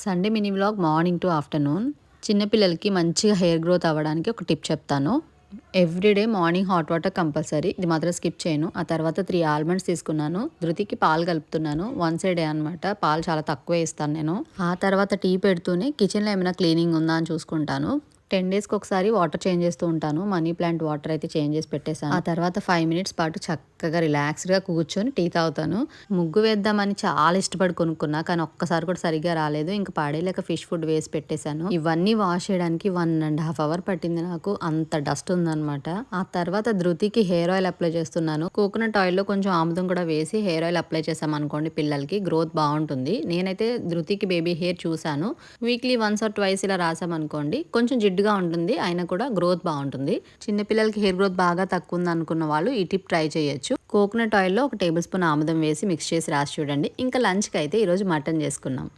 Sunday mini vlog morning to afternoon. చిన్నపిల్లలకి మంచిగా hair growth అవ్వడానికి ఒక టిప్ చెప్తాను. Everyday morning hot water compulsory, ఇది మాత్రం స్కిప్ చేయను. ఆ తర్వాత 3 ఆల్మండ్స్ తీసుకున్నాను. ధృతికి పాలు కలుపుతున్నాను. వన్స్ ఏ డే అనమాట. పాలు చాలా తక్కువే ఇస్తాను నేను. ఆ తర్వాత టీ పెడుతూనే కిచెన్లో ఏమైనా క్లీనింగ్ ఉందా అని చూసుకుంటాను. 10 డేస్కి ఒకసారి వాటర్ చేంజ్ చేస్తూ ఉంటాను. మనీ ప్లాంట్ వాటర్ అయితే చేంజ్ చేసి పెట్టేశాను. ఆ తర్వాత 5 మినిట్స్ పాటు చక్కగా రిలాక్స్డ్గా కూర్చొని టీ తాగుతాను. ముగ్గు వేద్దామని చాలా ఇష్టపడి కొనుక్కున్నా, కానీ ఒక్కసారి కూడా సరిగ్గా రాలేదు. ఇంకా పాడేలేక ఫిష్ ఫుడ్ వేసి పెట్టేశాను. ఇవన్నీ వాష్ చేయడానికి 1.5 అవర్ పట్టింది నాకు. అంత డస్ట్ ఉందన్నమాట. ఆ తర్వాత ధృతికి హెయిర్ ఆయిల్ అప్లై చేస్తున్నాను. కోకోనట్ ఆయిల్లో కొంచెం ఆముదం కూడా వేసి హెయిర్ ఆయిల్ అప్లై చేసాం అనుకోండి, పిల్లలకి గ్రోత్ బాగుంటుంది. నేనైతే ధృతికి బేబీ హెయిర్ చూశాను. వీక్లీ వన్స్ ఆర్ ట్వైస్ ఇలా రాసామనుకోండి, కొంచెం జిడ్డుగా ఉంటుంది, అయినా కూడా గ్రోత్ బాగుంటుంది. చిన్నపిల్లలకి హెయిర్ గ్రోత్ బాగా తక్కువ ఉంది అనుకున్న వాళ్ళు ఈ టిప్ ట్రై చేయొచ్చు. కోకోనట్ ఆయిల్లో 1 టేబుల్ స్పూన్ ఆముదం వేసి మిక్స్ చేసి రాసి చూడండి. ఇంకా లంచ్కి అయితే ఈరోజు మటన్ చేసుకున్నాం.